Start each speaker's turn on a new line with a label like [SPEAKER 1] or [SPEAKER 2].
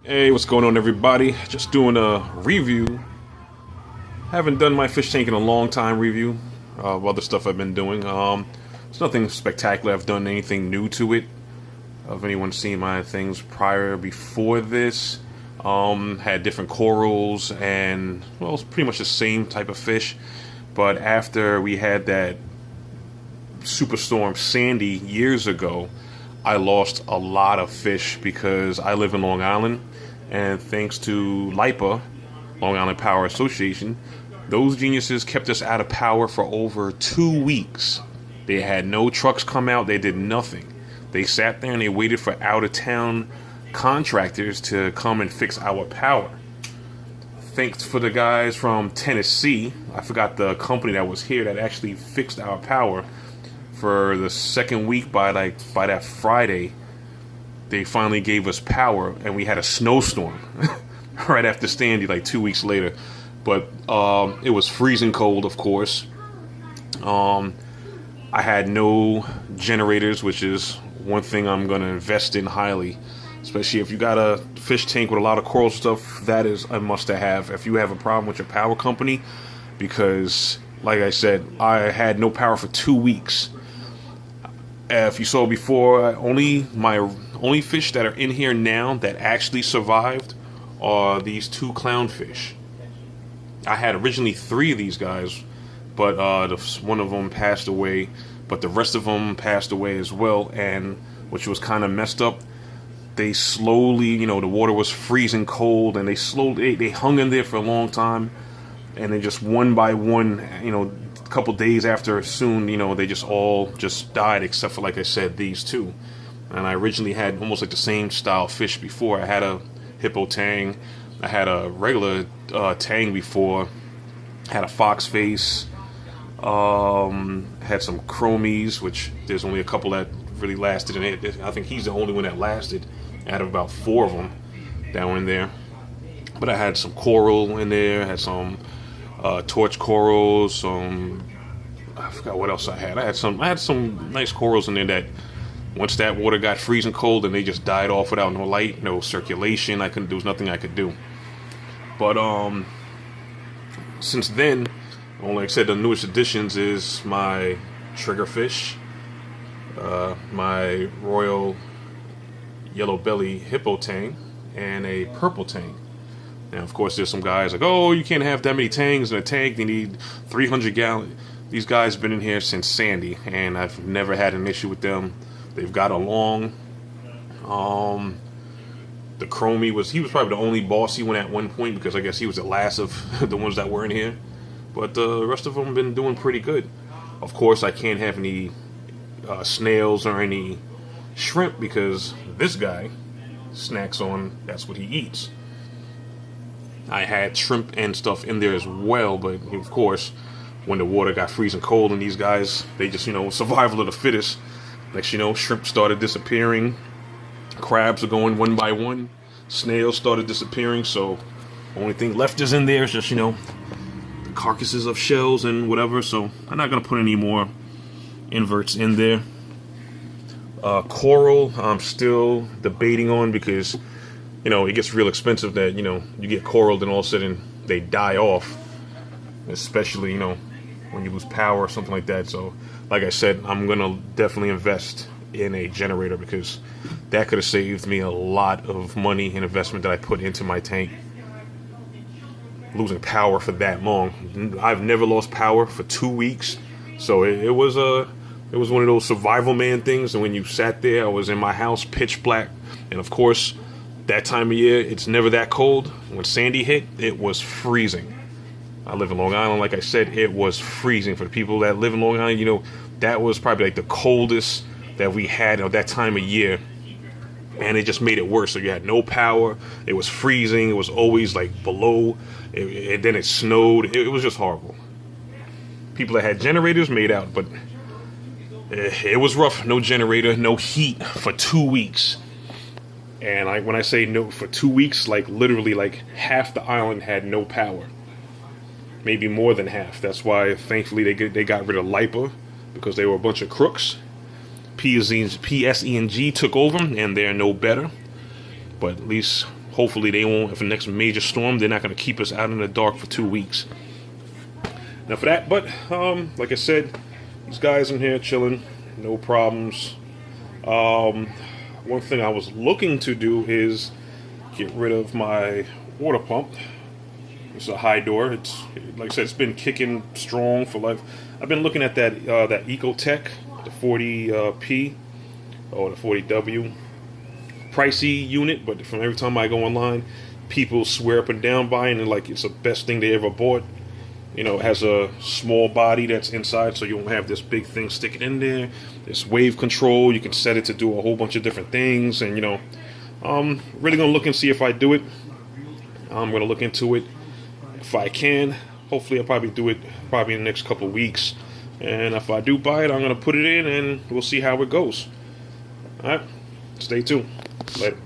[SPEAKER 1] Hey, what's going on, everybody? Just doing a review. Haven't done my fish tank in a long time review of other stuff I've been doing. It's nothing spectacular. I've done anything new to it. If anyone seen my things prior before this, had different corals and, well, it's pretty much the same type of fish. But after we had that superstorm Sandy years ago, I lost a lot of fish because I live in Long Island, and thanks to LIPA, Long Island Power Association, those geniuses kept us out of power for over 2 weeks. They had no trucks come out, they did nothing. They sat there and they waited for out-of-town contractors to come and fix our power. Thanks for the guys from Tennessee, I forgot the company that was here that actually fixed our power. For the second week, by that Friday, they finally gave us power, and we had a snowstorm right after Sandy, like 2 weeks later. But it was freezing cold, of course. I had no generators, which is one thing I'm going to invest in highly, especially if you got a fish tank with a lot of coral stuff. That is a must-have if you have a problem with your power company, because, like I said, I had no power for 2 weeks. If you saw before, my only fish that are in here now that actually survived are these two clownfish. I had originally 3 of these guys, but one of them passed away, but the rest of them passed away as well, and which was kind of messed up. They slowly, the water was freezing cold, and they hung in there for a long time, and then just one by one, a couple days after, soon, they just all just died, except for, like I said, these two. And I originally had almost like the same style fish before. I had a hippo tang, I had a regular tang before, had a fox face, had some chromies, which there's only a couple that really lasted, and I think he's the only one that lasted out of about 4 of them that were in there. But I had some coral in there, had some torch corals, some, I forgot what else I had. I had some nice corals in there that once that water got freezing cold, and they just died off without no light, no circulation. There was nothing I could do. But since then, like I said, the newest additions is my triggerfish, my royal yellow belly hippo tang, and a purple tang. Now, of course, there's some guys like, oh, you can't have that many tangs in a tank. They need 300 gallons. These guys have been in here since Sandy, and I've never had an issue with them. They've got along. The chromie he was probably the only bossy one at one point, because I guess he was the last of the ones that were in here. But the rest of them have been doing pretty good. Of course, I can't have any snails or any shrimp, because this guy snacks on, that's what he eats. I had shrimp and stuff in there as well, but of course, when the water got freezing cold and these guys, they just, survival of the fittest. Next, shrimp started disappearing, crabs are going one by one, snails started disappearing, so the only thing left is in there is just, the carcasses of shells and whatever, so I'm not going to put any more inverts in there. Coral, I'm still debating on, because it gets real expensive that, you get coral, then all of a sudden they die off. Especially, when you lose power or something like that. So, like I said, I'm going to definitely invest in a generator, because that could have saved me a lot of money and investment that I put into my tank. Losing power for that long. I've never lost power for 2 weeks. So it was one of those survival man things. And when you sat there, I was in my house, pitch black. And of course, that time of year, it's never that cold. When Sandy hit, it was freezing. I live in Long Island, like I said, it was freezing. For the people that live in Long Island, that was probably like the coldest that we had at that time of year. And it just made it worse. So you had no power, it was freezing, it was always like below, and then it snowed. It was just horrible. People that had generators made out, but it was rough. No generator, no heat for 2 weeks. And when I say no for 2 weeks, like literally like half the island had no power. Maybe more than half. That's why, thankfully, they got rid of LIPA, because they were a bunch of crooks. PSE&G took over, and they're no better. But at least Hopefully they won't, if the next major storm, they're not going to keep us out in the dark for 2 weeks. Now for that, but like I said, these guys in here chilling, no problems. One thing I was looking to do is get rid of my water pump. It's a high door. It's, like I said, it's been kicking strong for life. I've been looking at that Ecotech, the 40P or the 40W. Pricey unit, but from every time I go online, people swear up and down by it, and like it's the best thing they ever bought. You know, it has a small body that's inside, so you don't have this big thing sticking in there. There's wave control. You can set it to do a whole bunch of different things, and you know, I'm really gonna look and see if I do it. I'm gonna look into it if I can. Hopefully, I'll probably do it in the next couple of weeks. And if I do buy it, I'm gonna put it in, and we'll see how it goes. All right, stay tuned. Later.